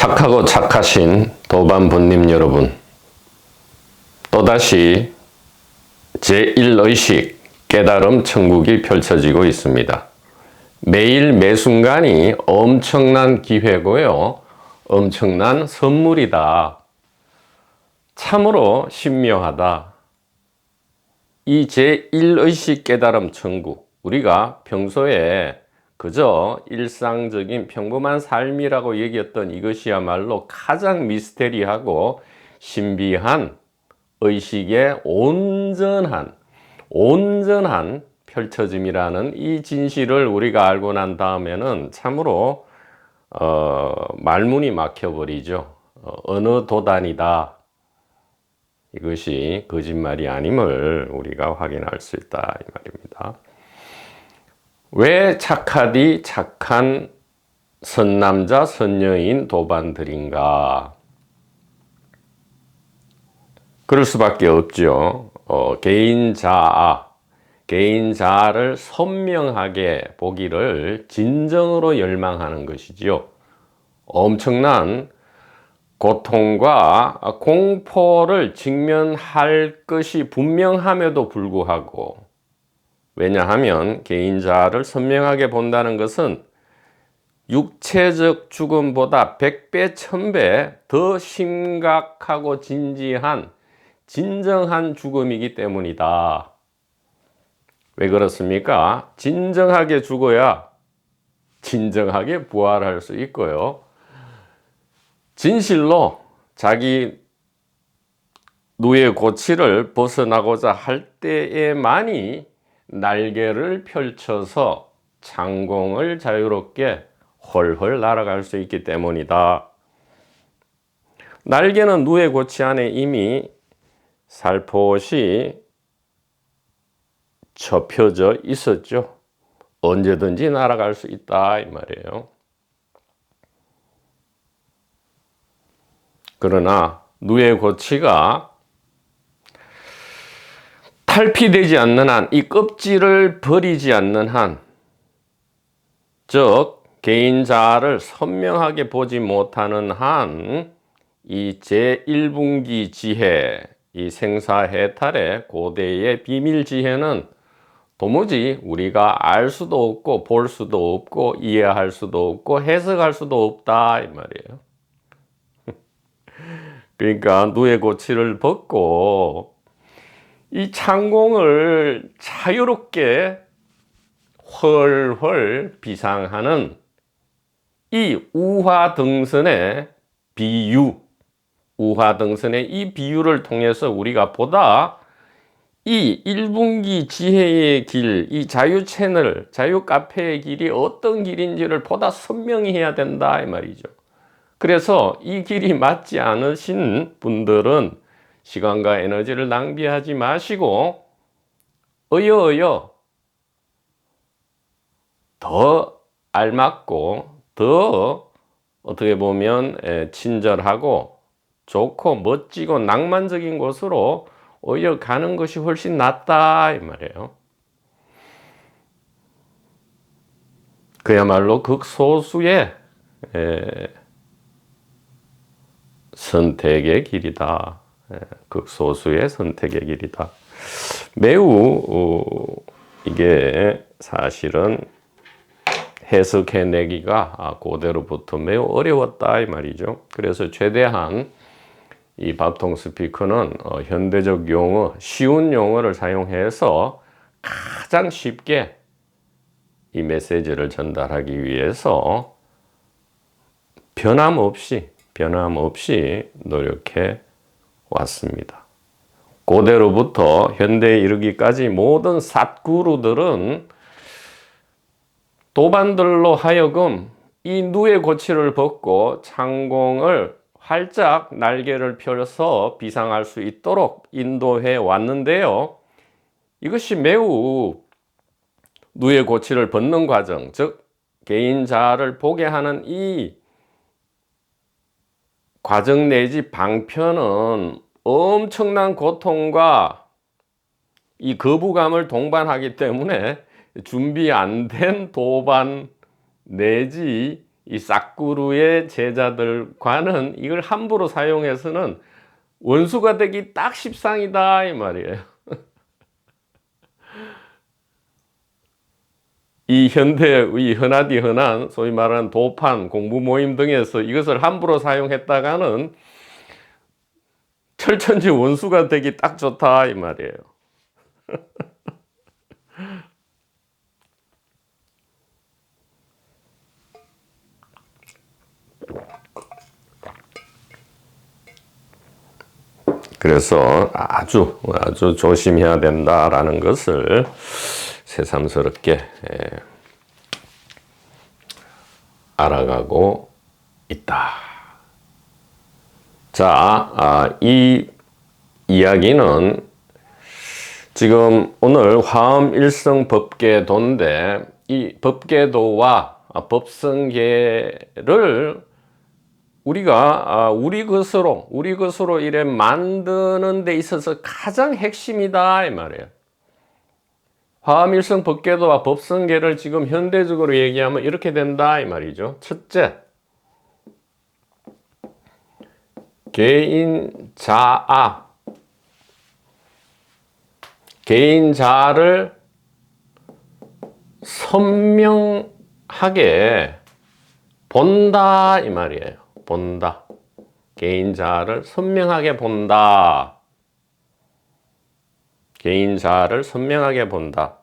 착하고 착하신 도반부님 여러분, 또다시 제1의식 깨달음 천국이 펼쳐지고 있습니다. 매일 매순간이 엄청난 기회고요, 엄청난 선물이다. 참으로 신묘하다. 이 제1의식 깨달음 천국, 우리가 평소에 그저 일상적인 평범한 삶이라고 얘기했던 이것이야말로 가장 미스테리하고 신비한 의식의 온전한 펼쳐짐이라는 이 진실을 우리가 알고 난 다음에는 참으로 말문이 막혀버리죠. 어느 도단이다, 이것이 거짓말이 아님을 우리가 확인할 수 있다, 이 말입니다. 왜 착하디 착한 선남자 선녀인 도반들인가? 그럴 수밖에 없죠. 개인 자아를 선명하게 보기를 진정으로 열망하는 것이지요. 엄청난 고통과 공포를 직면할 것이 분명함에도 불구하고, 왜냐하면 개인 자아를 선명하게 본다는 것은 육체적 죽음보다 100배, 1000배 더 심각하고 진지한 진정한 죽음이기 때문이다. 왜 그렇습니까? 진정하게 죽어야 진정하게 부활할 수 있고요, 진실로 자기 누의 고치를 벗어나고자 할 때에만이 날개를 펼쳐서 창공을 자유롭게 헐헐 날아갈 수 있기 때문이다. 날개는 누의 고치 안에 이미 살포시 접혀져 있었죠. 언제든지 날아갈 수 있다, 이 말이에요. 그러나 누의 고치가 탈피되지 않는 한, 이 껍질을 버리지 않는 한, 즉 개인 자아를 선명하게 보지 못하는 한, 이 제1분기 지혜, 이 생사해탈의 고대의 비밀 지혜는 도무지 우리가 알 수도 없고 볼 수도 없고 이해할 수도 없고 해석할 수도 없다, 이 말이에요. 그러니까 누의 고치를 벗고 이 창공을 자유롭게 훨훨 비상하는 이 우화등선의 비유, 우화등선의 이 비유를 통해서 우리가 보다 이 1분기 지혜의 길, 이 자유 채널, 자유 카페의 길이 어떤 길인지를 보다 선명히 해야 된다, 이 말이죠. 그래서 이 길이 맞지 않으신 분들은 시간과 에너지를 낭비하지 마시고 어여 더 알맞고 더 어떻게 보면 친절하고 좋고 멋지고 낭만적인 곳으로 어여 가는 것이 훨씬 낫다, 이 말이에요. 그야말로 극소수의 선택의 길이다. 극소수의 선택의 길이다. 매우 이게 사실은 해석해내기가 고대로부터 매우 어려웠다, 이 말이죠. 그래서 최대한 이 밥통 스피커는 현대적 용어, 쉬운 용어를 사용해서 가장 쉽게 이 메시지를 전달하기 위해서 변함없이 노력해 왔습니다. 고대로부터 현대에 이르기까지 모든 삿구루들은 도반들로 하여금 이 누의 고치를 벗고 창공을 활짝 날개를 펴서 비상할 수 있도록 인도해 왔는데요, 이것이 매우 누의 고치를 벗는 과정, 즉 개인 자아를 보게 하는 이 과정 내지 방편은 엄청난 고통과 이 거부감을 동반하기 때문에 준비 안 된 도반 내지 이 싹구루의 제자들과는 이걸 함부로 사용해서는 원수가 되기 딱 십상이다 이 말이에요. 이 현대의 흔하디 흔한 소위 말하는 도판, 공부 모임 등에서 이것을 함부로 사용했다가는 철천지 원수가 되기 딱 좋다 이 말이에요. 그래서 아주 조심해야 된다라는 것을 새삼스럽게 알아가고 있다. 자, 이 이야기는 지금 오늘 화엄일성 법계도인데 이 법계도와 법성계를 우리가 우리 것으로 이래 만드는 데 있어서 가장 핵심이다 이 말이에요. 화엄일성 법계도와 법성계를 지금 현대적으로 얘기하면 이렇게 된다 이 말이죠. 첫째, 개인자를 선명하게 본다 이 말이에요. 본다. 개인자를 선명하게 본다. 개인자를 선명하게 본다.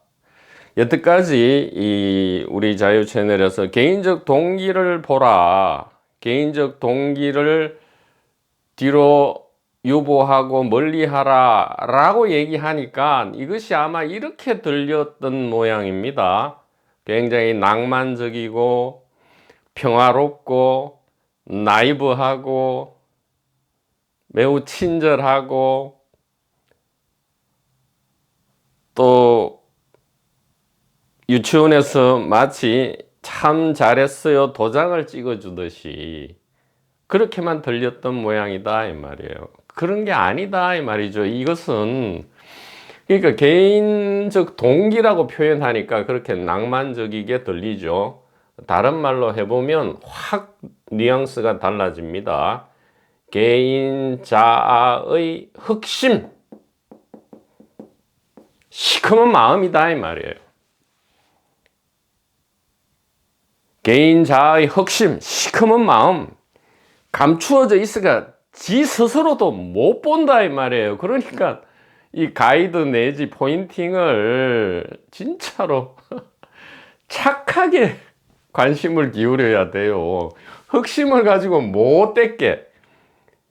여태까지 우리 자유 채널에서 개인적 동기를 보라. 개인적 동기를 뒤로 유보하고 멀리하라 라고 얘기하니까 이것이 아마 이렇게 들렸던 모양입니다. 굉장히 낭만적이고 평화롭고 나이브하고 매우 친절하고 또 유치원에서 마치 참 잘했어요 도장을 찍어주듯이 그렇게만 들렸던 모양이다 이 말이에요. 그런 게 아니다 이 말이죠. 이것은 그러니까 개인적 동기라고 표현하니까 그렇게 낭만적이게 들리죠. 다른 말로 해보면 확 뉘앙스가 달라집니다. 개인자의 흑심, 시커먼 마음이다 이 말이에요. 개인자의 흑심, 시커먼 마음 감추어져 있으니까 지 스스로도 못 본다 이 말이에요. 그러니까 이 가이드 내지 포인팅을 진짜로 착하게 관심을 기울여야 돼요. 흑심을 가지고 못됐게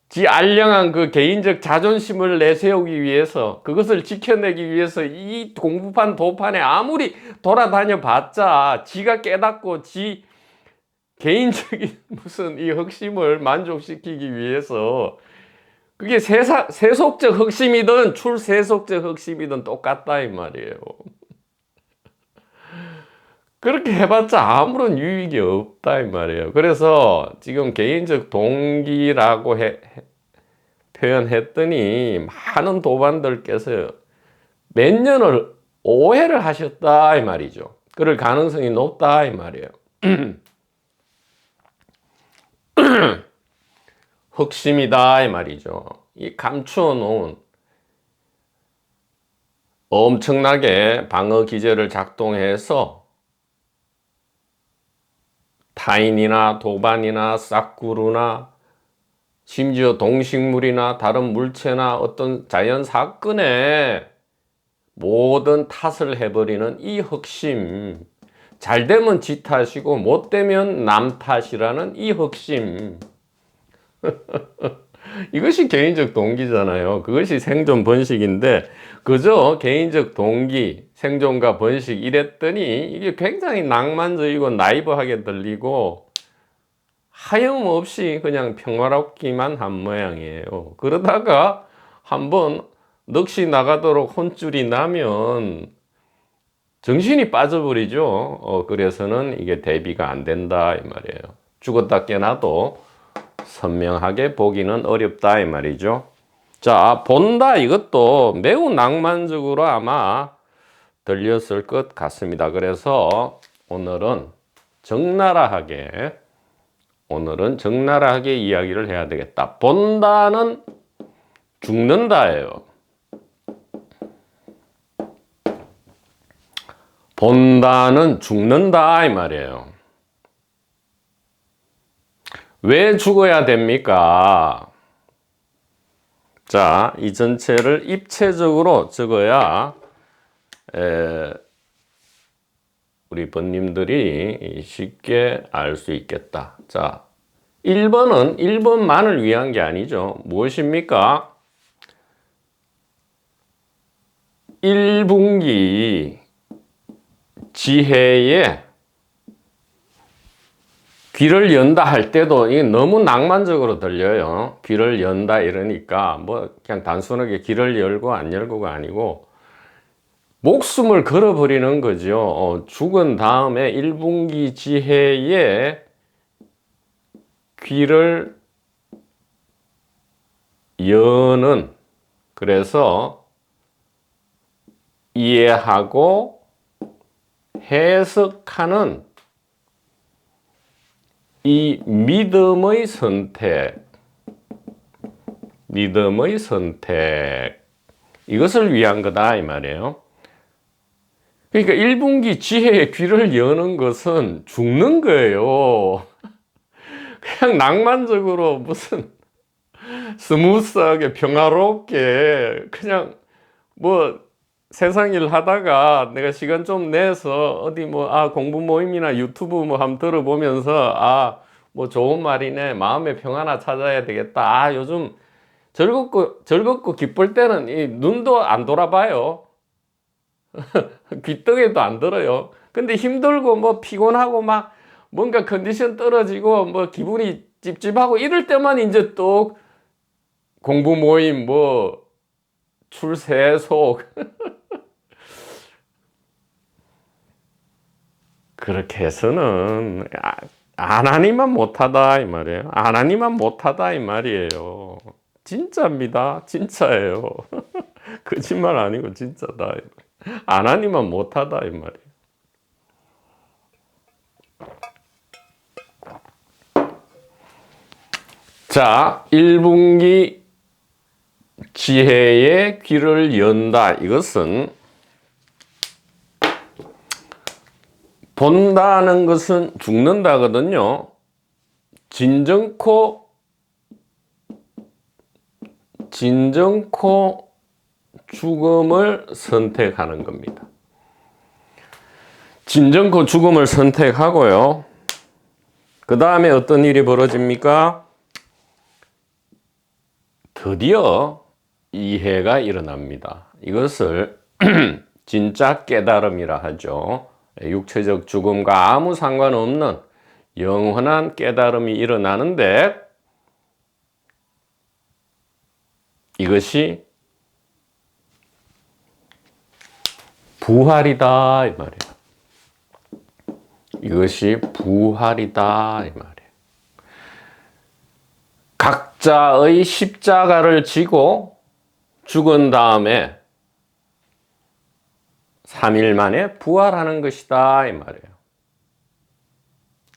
지 알량한 그 개인적 자존심을 내세우기 위해서 그것을 지켜내기 위해서 이 공부판 도판에 아무리 돌아다녀 봤자 지가 깨닫고 지 개인적인 무슨 이 흑심을 만족시키기 위해서 그게 세속적 흑심이든 출세속적 흑심이든 똑같다 이 말이에요. 그렇게 해봤자 아무런 유익이 없다 이 말이에요. 그래서 지금 개인적 동기라고 표현했더니 많은 도반들께서 몇 년을 오해를 하셨다 이 말이죠. 그럴 가능성이 높다 이 말이에요. 흑심이다 이 말이죠. 이 감추어 놓은 엄청나게 방어 기제를 작동해서 타인이나 도반이나 싹구루나 심지어 동식물이나 다른 물체나 어떤 자연 사건에 모든 탓을 해버리는 이 흑심, 잘 되면 지 탓이고 못 되면 남 탓이라는 이 흑심. 이것이 개인적 동기잖아요. 그것이 생존 번식인데 그저 개인적 동기, 생존과 번식 이랬더니 이게 굉장히 낭만적이고 나이브하게 들리고 하염없이 그냥 평화롭기만 한 모양이에요. 그러다가 한번 넋이 나가도록 혼쭐이 나면 정신이 빠져버리죠. 그래서는 이게 대비가 안 된다 이 말이에요. 죽었다 깨나도 선명하게 보기는 어렵다 이 말이죠. 자, 본다 이것도 매우 낭만적으로 아마 들렸을 것 같습니다. 그래서 오늘은 적나라하게 오늘은 적나라하게 이야기를 해야 되겠다. 본다는 죽는다예요. 본다는 죽는다 이 말이에요. 왜 죽어야 됩니까? 자, 이 전체를 입체적으로 적어야 우리 번님들이 쉽게 알 수 있겠다. 자, 1번은 1번만을 위한 게 아니죠. 무엇입니까? 1분기 지혜에 귀를 연다 할 때도 이게 너무 낭만적으로 들려요. 귀를 연다 이러니까 뭐 그냥 단순하게 귀를 열고 안 열고가 아니고 목숨을 걸어버리는 거죠. 죽은 다음에 1분기 지혜에 귀를 여는, 그래서 이해하고 해석하는 이 믿음의 선택, 이것을 위한 거다 이 말이에요. 그러니까 1분기 지혜의 귀를 여는 것은 죽는 거예요. 그냥 낭만적으로 무슨 스무스하게 평화롭게 그냥 뭐 세상 일 하다가 내가 시간 좀 내서 어디 뭐 공부 모임이나 유튜브 뭐 한번 들어보면서 뭐 좋은 말이네, 마음의 평화나 찾아야 되겠다, 요즘 즐겁고 기쁠 때는 이 눈도 안 돌아봐요. 귀떡에도 안 들어요. 근데 힘들고 뭐 피곤하고 막 뭔가 컨디션 떨어지고 뭐 기분이 찝찝하고 이럴 때만 이제 또 공부 모임 뭐 출세속 그렇게 해서는 하나님만 못하다 이 말이에요. 하나님만 못하다 이 말이에요. 진짜입니다. 진짜예요. 거짓말 아니고 진짜다. 하나님만 못하다 이 말이에요. 자, 1분기 지혜의 귀를 연다. 이것은 본다는 것은 죽는다거든요. 진정코 죽음을 선택하는 겁니다. 진정코 죽음을 선택하고요. 그 다음에 어떤 일이 벌어집니까? 드디어 이해가 일어납니다. 이것을 진짜 깨달음이라 하죠. 육체적 죽음과 아무 상관없는 영원한 깨달음이 일어나는데, 이것이 부활이다 이 말이에요. 이것이 부활이다 이 말이에요. 각자의 십자가를 지고 죽은 다음에 3일 만에 부활하는 것이다 이 말이에요.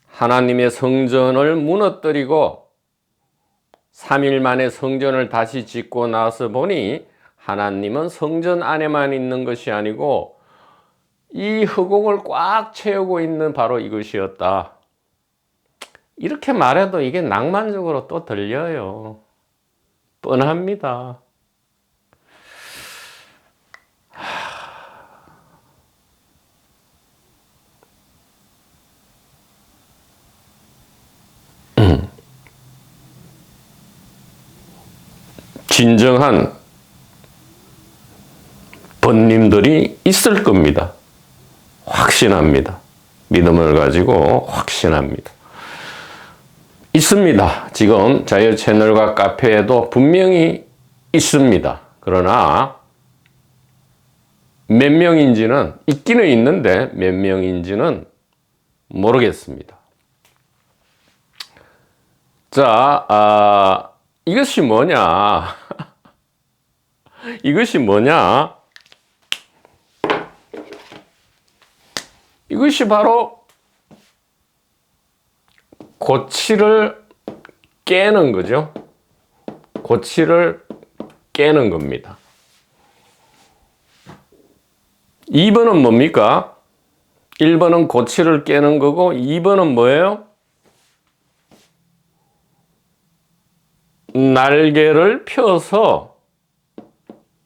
하나님의 성전을 무너뜨리고 3일 만에 성전을 다시 짓고 나서 보니 하나님은 성전 안에만 있는 것이 아니고 이 허공을 꽉 채우고 있는 바로 이것이었다. 이렇게 말해도 이게 낭만적으로 또 들려요. 뻔합니다. 진정한 번님들이 있을 겁니다. 확신합니다. 믿음을 가지고 확신합니다. 있습니다. 지금 자유 채널과 카페에도 분명히 있습니다. 그러나 몇 명인지는 있기는 있는데 몇 명인지는 모르겠습니다. 자, 이것이 뭐냐? 이것이 뭐냐? 이것이 바로 고치를 깨는 거죠. 고치를 깨는 겁니다. 2번은 뭡니까? 1번은 고치를 깨는 거고 2번은 뭐예요? 날개를 펴서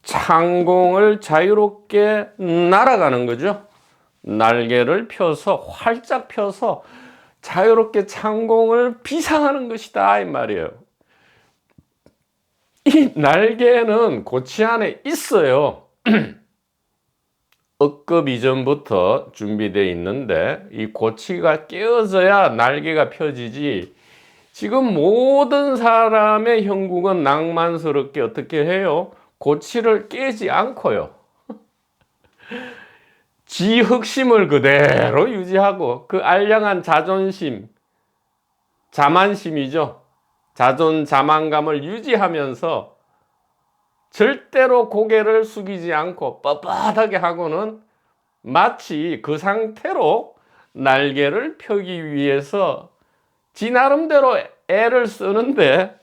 창공을 자유롭게 날아가는 거죠. 날개를 펴서 활짝 펴서 자유롭게 창공을 비상하는 것이다 이 말이에요. 이 날개는 고치 안에 있어요. 억급 이전부터 준비되어 있는데 이 고치가 깨어져야 날개가 펴지지. 지금 모든 사람의 형국은 낭만스럽게 어떻게 해요? 고치를 깨지 않고요. 지 흑심을 그대로 유지하고 그 알량한 자존심, 자만심이죠. 자존자만감을 유지하면서 절대로 고개를 숙이지 않고 뻣뻣하게 하고는 마치 그 상태로 날개를 펴기 위해서 지 나름대로 애를 쓰는데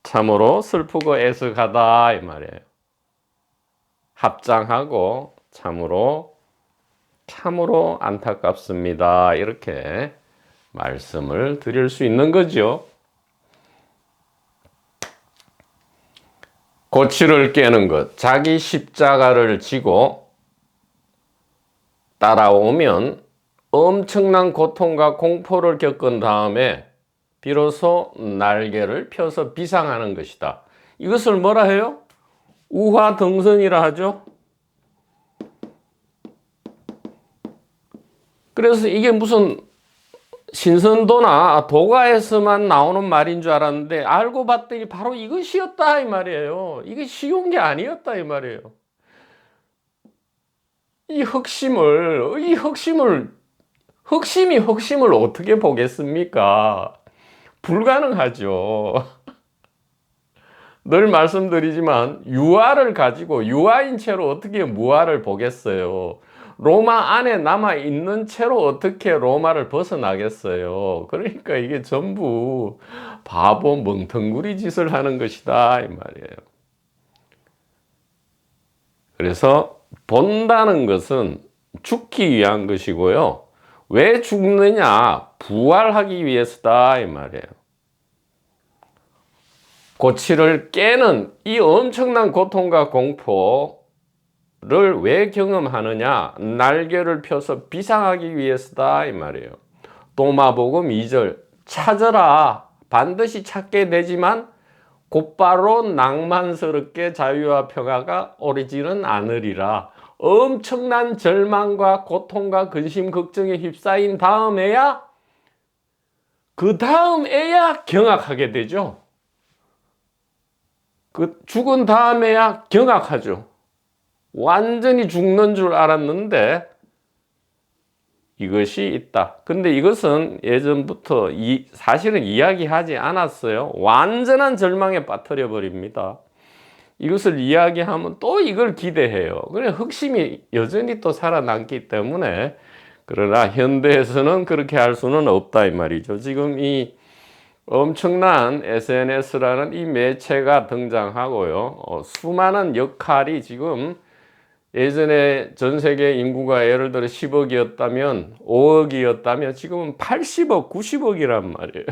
참으로 슬프고 애석하다 이 말이에요. 합장하고 참으로 안타깝습니다. 이렇게 말씀을 드릴 수 있는 거죠. 고치를 깨는 것, 자기 십자가를 지고 따라오면 엄청난 고통과 공포를 겪은 다음에 비로소 날개를 펴서 비상하는 것이다. 이것을 뭐라 해요? 우화등선이라 하죠. 그래서 이게 무슨 신선도나 도가에서만 나오는 말인 줄 알았는데 알고 봤더니 바로 이것이었다 이 말이에요. 이게 쉬운 게 아니었다 이 말이에요. 흑심이 흑심을 어떻게 보겠습니까? 불가능하죠. 늘 말씀드리지만 유아를 가지고 유아인 채로 어떻게 무아를 보겠어요? 로마 안에 남아있는 채로 어떻게 로마를 벗어나겠어요? 그러니까 이게 전부 바보 멍텅구리 짓을 하는 것이다 이 말이에요. 그래서 본다는 것은 죽기 위한 것이고요. 왜 죽느냐? 부활하기 위해서다 이 말이에요. 고치를 깨는 이 엄청난 고통과 공포를 왜 경험하느냐? 날개를 펴서 비상하기 위해서다 이 말이에요. 또 마복음 2절 찾으라 반드시 찾게 되지만 곧바로 낭만스럽게 자유와 평화가 오르지는 않으리라. 엄청난 절망과 고통과 근심 걱정에 휩싸인 다음에야 경악하게 되죠. 그 죽은 다음에야 경악하죠. 완전히 죽는 줄 알았는데 이것이 있다. 근데 이것은 예전부터 사실은 이야기하지 않았어요. 완전한 절망에 빠뜨려 버립니다. 이것을 이야기하면 또 이걸 기대해요. 그래 흑심이 여전히 또 살아남기 때문에 그러나 현대에서는 그렇게 할 수는 없다 이 말이죠. 지금 이 엄청난 SNS라는 이 매체가 등장하고요. 수많은 역할이 지금 예전에 전 세계 인구가 예를 들어 10억이었다면 5억이었다면 지금은 80억, 90억이란 말이에요.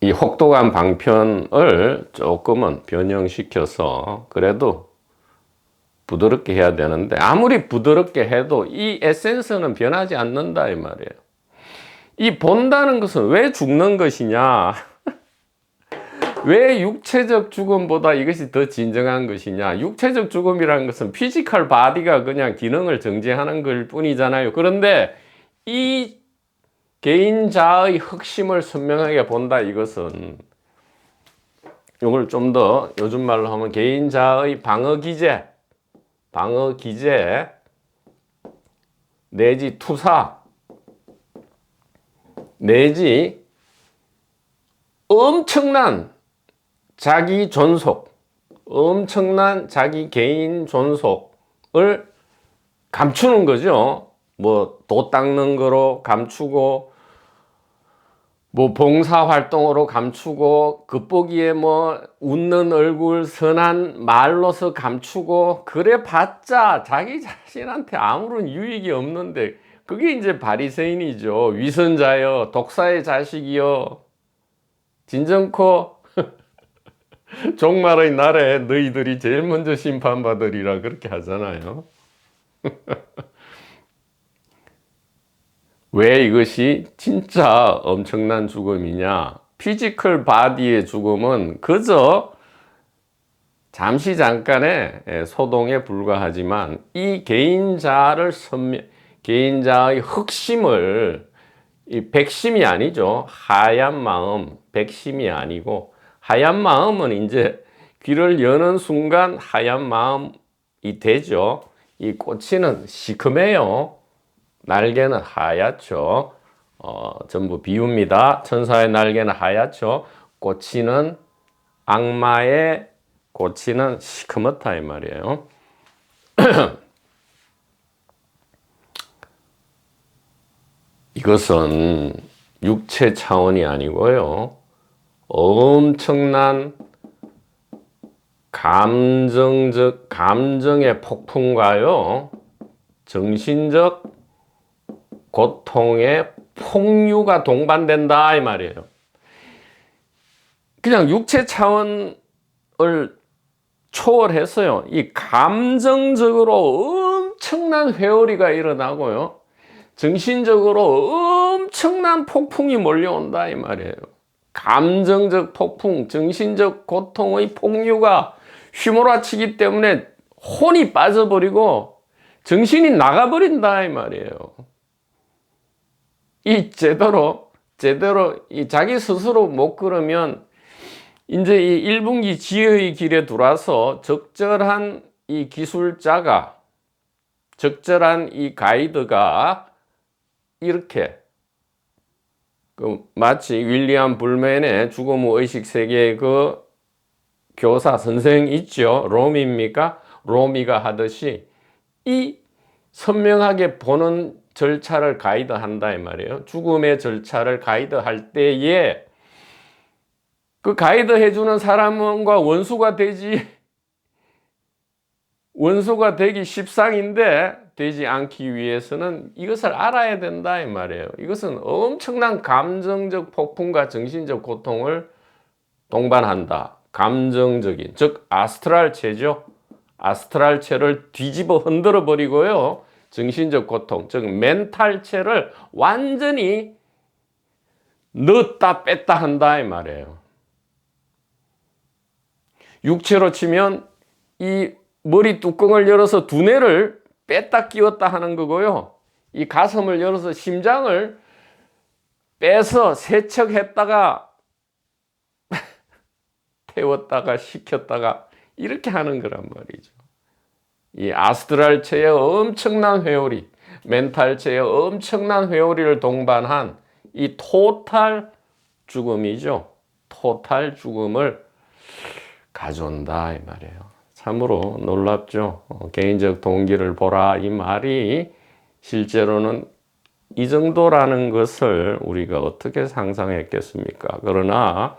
이 혹독한 방편을 조금은 변형시켜서 그래도 부드럽게 해야 되는데 아무리 부드럽게 해도 이 에센스는 변하지 않는다 이 말이에요. 이 본다는 것은 왜 죽는 것이냐? 왜 육체적 죽음보다 이것이 더 진정한 것이냐? 육체적 죽음이라는 것은 피지컬 바디가 그냥 기능을 정지하는 걸 뿐이잖아요. 그런데 이 개인 자아의 흑심을 선명하게 본다 이것은 이걸 좀 더 요즘 말로 하면 개인 자아의 방어 기제 내지 투사 내지 엄청난 자기 존속, 엄청난 자기 개인 존속을 감추는 거죠. 뭐 도 닦는 거로 감추고, 뭐 봉사활동으로 감추고, 겉보기에 뭐 웃는 얼굴 선한 말로서 감추고, 그래 봤자 자기 자신한테 아무런 유익이 없는데, 그게 이제 바리새인이죠. 위선자여, 독사의 자식이여, 진정코 종말의 날에 너희들이 제일 먼저 심판받으리라 그렇게 하잖아요. 왜 이것이 진짜 엄청난 죽음이냐? 피지컬 바디의 죽음은 그저 잠시 잠깐의 소동에 불과하지만 이 개인자의 흑심을, 이 백심이 아니죠. 하얀 마음, 백심이 아니고, 하얀 마음은 이제 귀를 여는 순간 하얀 마음이 되죠. 이 꼬치는 시커매요. 날개는 하얗죠. 전부 비유입니다. 천사의 날개는 하얗죠. 꼬치는, 악마의 꼬치는 시커멓다 이 말이에요. 이것은 육체 차원이 아니고요. 엄청난 감정의 폭풍과요. 정신적 고통의 폭류가 동반된다 이 말이에요. 그냥 육체 차원을 초월해서요. 이 감정적으로 엄청난 회오리가 일어나고요. 정신적으로 엄청난 폭풍이 몰려온다 이 말이에요. 감정적 폭풍, 정신적 고통의 폭류가 휘몰아치기 때문에 혼이 빠져버리고 정신이 나가버린다 이 말이에요. 이 제대로 이 자기 스스로 못 걸으면 이제 이 1분기 지혜의 길에 들어와서 적절한 이 기술자가, 적절한 이 가이드가 이렇게 마치 윌리엄 불맨의 죽음 후 의식 세계의 그 교사 선생 있죠. 로미입니까? 로미가 하듯이 이 선명하게 보는 절차를 가이드한다 이 말이에요. 죽음의 절차를 가이드할 때에 그 가이드 해주는 사람과 원수가 되기 십상인데 되지 않기 위해서는 이것을 알아야 된다 이 말이에요. 이것은 엄청난 감정적 폭풍과 정신적 고통을 동반한다. 감정적인, 즉 아스트랄체죠. 아스트랄체를 뒤집어 흔들어 버리고요. 정신적 고통, 즉 멘탈체를 완전히 넣었다 뺐다 한다 이 말이에요. 육체로 치면 이 머리 뚜껑을 열어서 두뇌를 뺐다 끼웠다 하는 거고요. 이 가슴을 열어서 심장을 빼서 세척했다가 태웠다가 식혔다가 이렇게 하는 거란 말이죠. 이 아스트랄체의 엄청난 회오리, 멘탈체의 엄청난 회오리를 동반한 이 토탈 죽음이죠. 토탈 죽음을 가져온다 이 말이에요. 참으로 놀랍죠. 개인적 동기를 보라 이 말이 실제로는 이 정도라는 것을 우리가 어떻게 상상했겠습니까? 그러나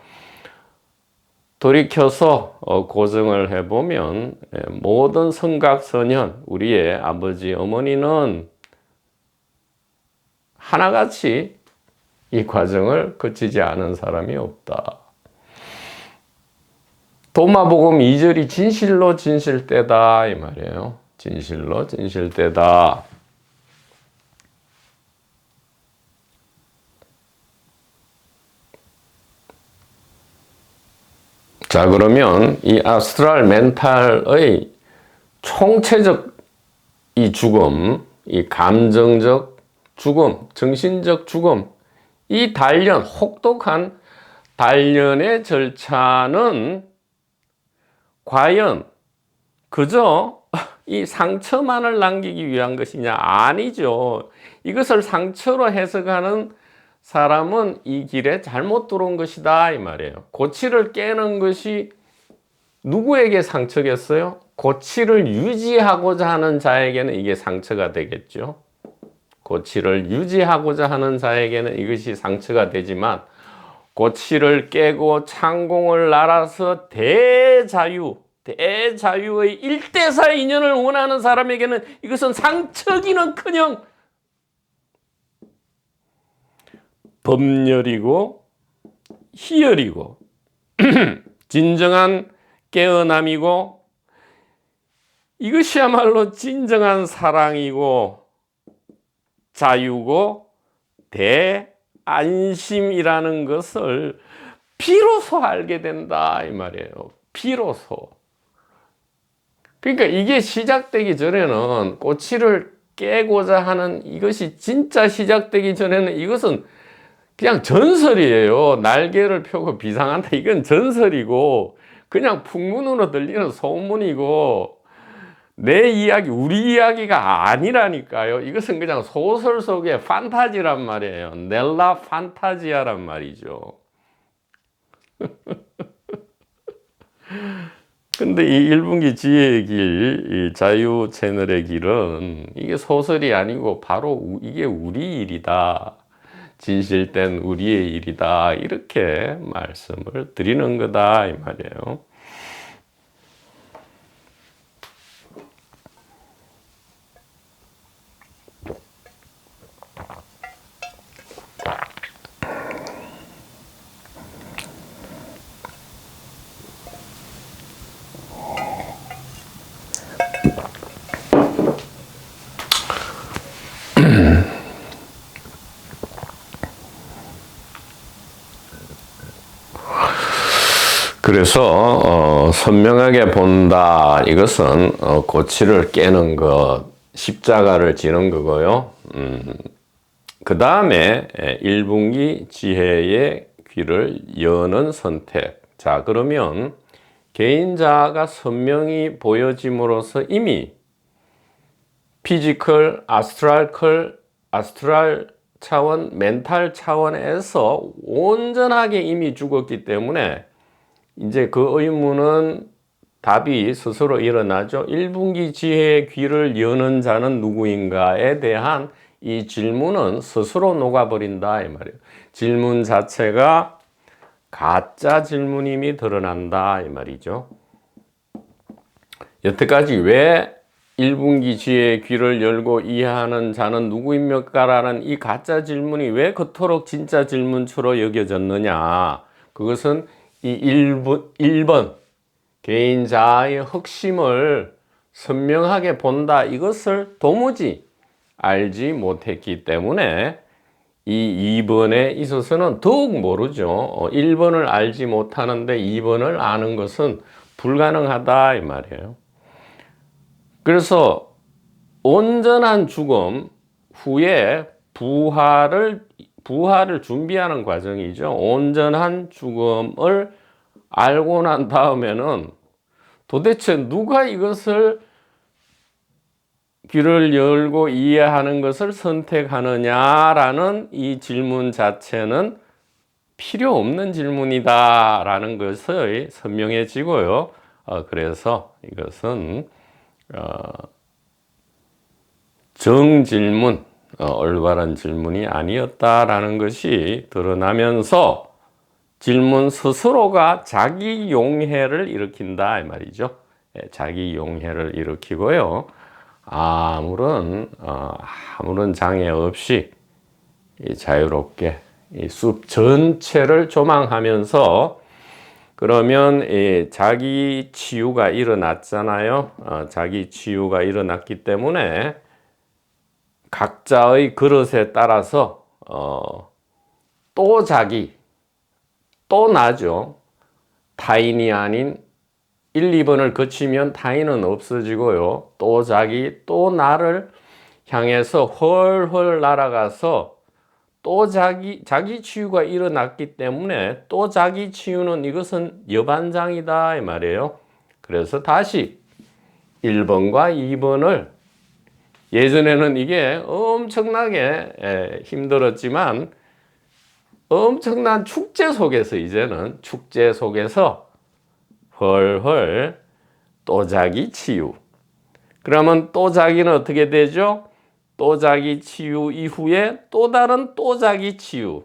돌이켜서 고증을 해보면 모든 성각선현, 우리의 아버지 어머니는 하나같이 이 과정을 거치지 않은 사람이 없다. 도마복음 2절이 진실로 진실되다 이 말이에요. 진실로 진실되다. 자, 그러면 이 아스트랄 멘탈의 총체적 이 죽음, 이 감정적 죽음, 정신적 죽음, 이 단련, 혹독한 단련의 절차는 과연 그저 이 상처만을 남기기 위한 것이냐? 아니죠. 이것을 상처로 해석하는 사람은 이 길에 잘못 들어온 것이다 이 말이에요. 고치를 깨는 것이 누구에게 상처겠어요? 고치를 유지하고자 하는 자에게는 이게 상처가 되겠죠. 고치를 유지하고자 하는 자에게는 이것이 상처가 되지만, 고치를 깨고 창공을 날아서 대자유의 1대4 인연을 원하는 사람에게는 이것은 상처기는커녕 법렬이고 희열이고 진정한 깨어남이고, 이것이야말로 진정한 사랑이고 자유고 대안심이라는 것을 비로소 알게 된다 이 말이에요. 비로소. 그러니까 이게 시작되기 전에는, 꼬치를 깨고자 하는 이것이 진짜 시작되기 전에는 이것은 그냥 전설이에요. 날개를 펴고 비상한다, 이건 전설이고 그냥 풍문으로 들리는 소문이고 내 이야기, 우리 이야기가 아니라니까요. 이것은 그냥 소설 속의 판타지란 말이에요. 넬라 판타지아란 말이죠. 근데 이 1분기 지혜의 길, 이 자유 채널의 길은 이게 소설이 아니고 바로 이게 우리 일이다. 진실된 우리의 일이다. 이렇게 말씀을 드리는 거다 이 말이에요. 그래서 선명하게 본다, 이것은 고치를 깨는 것, 십자가를 지는 거고요. 그 다음에 1분기 지혜의 귀를 여는 선택. 자, 그러면 개인자가 선명히 보여짐으로써 이미 피지컬, 아스트랄 차원, 멘탈 차원에서 온전하게 이미 죽었기 때문에 이제 그 의문은 답이 스스로 일어나죠. 1분기 지혜의 귀를 여는 자는 누구인가에 대한 이 질문은 스스로 녹아버린다 이 말이에요. 질문 자체가 가짜 질문임이 드러난다 이 말이죠. 여태까지 왜 1분기 지혜의 귀를 열고 이해하는 자는 누구입니까? 라는 이 가짜 질문이 왜 그토록 진짜 질문처럼 여겨졌느냐. 그것은 이 1번 개인자의核심을 선명하게 본다, 이것을 도무지 알지 못했기 때문에 이 2번에 있어서는 더욱 모르죠. 1번을 알지 못하는데 2번을 아는 것은 불가능하다 이 말이에요. 그래서 온전한 죽음 후에 부활을 준비하는 과정이죠. 온전한 죽음을 알고 난 다음에는 도대체 누가 이것을 귀를 열고 이해하는 것을 선택하느냐라는 이 질문 자체는 필요 없는 질문이다라는 것이 선명해지고요. 그래서 이것은 정질문, 올바른 질문이 아니었다라는 것이 드러나면서 질문 스스로가 자기 용해를 일으킨다 이 말이죠. 자기 용해를 일으키고요. 아무런 장애 없이 자유롭게 이 숲 전체를 조망하면서, 그러면 자기 치유가 일어났잖아요. 자기 치유가 일어났기 때문에 각자의 그릇에 따라서 또 나죠. 타인이 아닌 1, 2번을 거치면 타인은 없어지고요. 또 또 나를 향해서 훨훨 날아가서 또 자기 치유가 일어났기 때문에 또 자기 치유는 이것은 여반장이다 이 말이에요. 그래서 다시 1번과 2번을, 예전에는 이게 엄청나게 힘들었지만 엄청난 축제 속에서 이제는 축제 속에서 훨훨 또자기 치유. 그러면 또자기는 어떻게 되죠? 또자기 치유 이후에 또 다른 또자기 치유.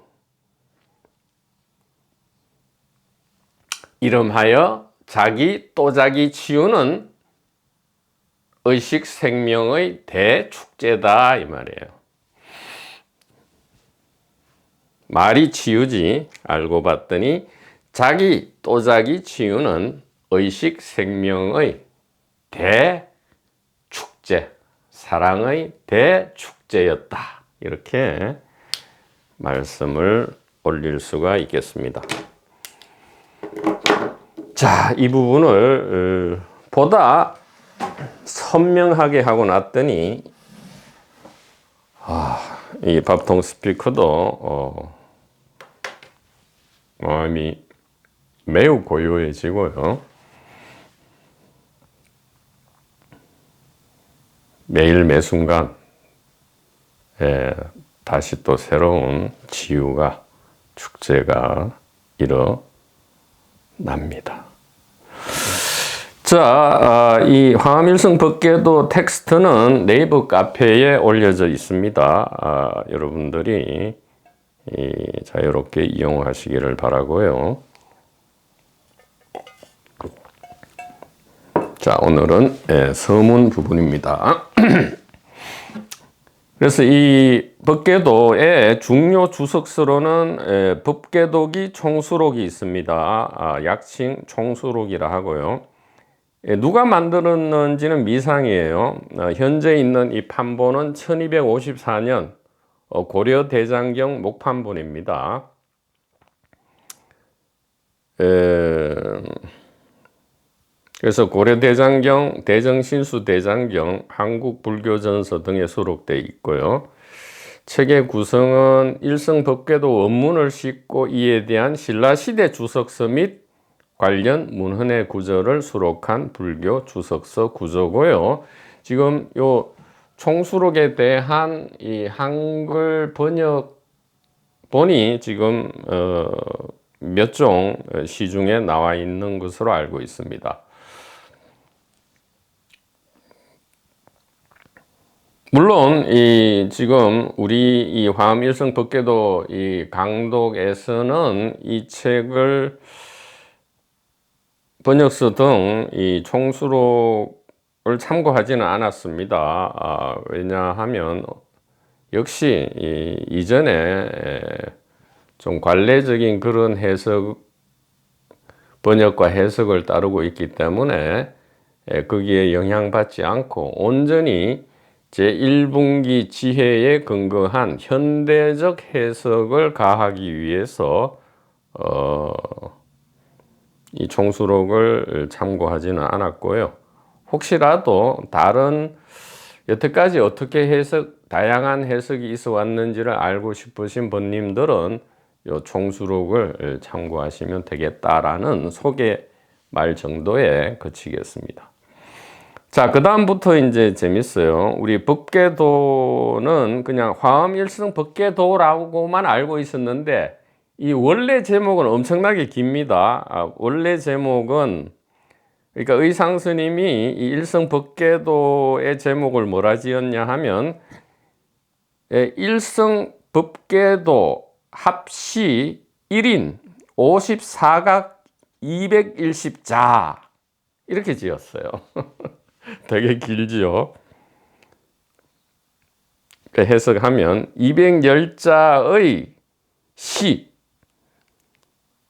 이름하여 자기 또자기 치유는 의식 생명의 대축제다 이 말이에요. 말이 치유지 알고 봤더니 자기 또자기 치유는 의식 생명의 대축제, 사랑의 대축제였다. 이렇게 말씀을 올릴 수가 있겠습니다. 자, 이 부분을 보다 선명하게 하고 났더니 이 밥통 스피커도 마음이 매우 고요해지고요. 매일 매순간 다시 또 새로운 치유가 축제가 일어납니다. 자, 이 화엄일성 법궤도 텍스트는 네이버 카페에 올려져 있습니다. 여러분들이 자유롭게 이용하시기를 바라고요. 자, 오늘은 서문 부분입니다. 그래서 이 법궤도의 중요 주석서로는 법궤도기 총수록이 있습니다. 약칭 총수록이라 하고요. 누가 만들었는지는 미상이에요. 현재 있는 이 판본은 1254년 고려 대장경 목판본입니다. 그래서 고려 대장경, 대정신수 대장경, 한국불교전서 등에 수록되어 있고요. 책의 구성은 일성 법궤도 원문을 싣고 이에 대한 신라시대 주석서 및 관련 문헌의 구절을 수록한 불교 주석서 구조고요. 지금 요 총수록에 대한 이 한글 번역본이 지금 몇 종 시중에 나와 있는 것으로 알고 있습니다. 물론 이 지금 우리 이 화엄일성 법궤도 이 강독에서는 이 책을 번역서 등 이 총수록을 참고하지는 않았습니다. 왜냐하면 역시 이전에 좀 관례적인 그런 해석, 번역과 해석을 따르고 있기 때문에 거기에 영향받지 않고 온전히 제1분기 지혜에 근거한 현대적 해석을 가하기 위해서 이 총수록을 참고하지는 않았고요. 혹시라도 다른 여태까지 어떻게 다양한 해석이 있어 왔는지를 알고 싶으신 번님들은 이 총수록을 참고하시면 되겠다라는 소개말 정도에 그치겠습니다. 자, 그 다음부터 이제 재밌어요. 우리 법궤도는 그냥 화엄일성 법궤도라고만 알고 있었는데 이 원래 제목은 엄청나게 깁니다. 원래 제목은 그러니까 의상 스님이 이 일성 법궤도의 제목을 뭐라 지었냐 하면 일성 법궤도 합시 1인 54각 210자 이렇게 지었어요. 되게 길지요. 해석하면 210자의 시,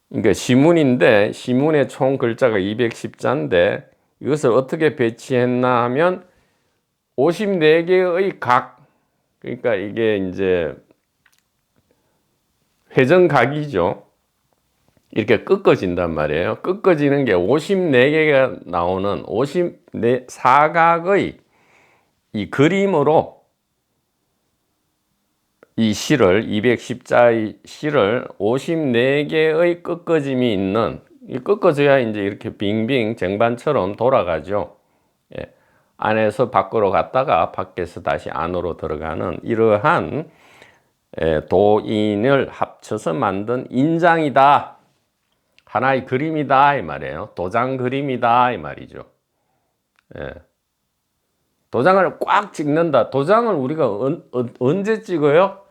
그러니까 시문인데 시문의 총 글자가 210자인데 이것을 어떻게 배치했나 하면 54개의 각, 그러니까 이게 이제 회전각이죠. 이렇게 꺾어진단 말이에요. 꺾어지는 게 54개가 나오는 54각의 이 그림으로 이 시를 210자의 시를 54개의 꺾어짐이 있는, 이 꺾어져야 이제 이렇게 빙빙 쟁반처럼 돌아가죠. 예. 안에서 밖으로 갔다가 밖에서 다시 안으로 들어가는 이러한 도인을 합쳐서 만든 인장이다. 하나의 그림이다 이 말이에요. 도장 그림이다 이 말이죠. 예. 도장을 꽉 찍는다. 도장을 우리가 언제 찍어요?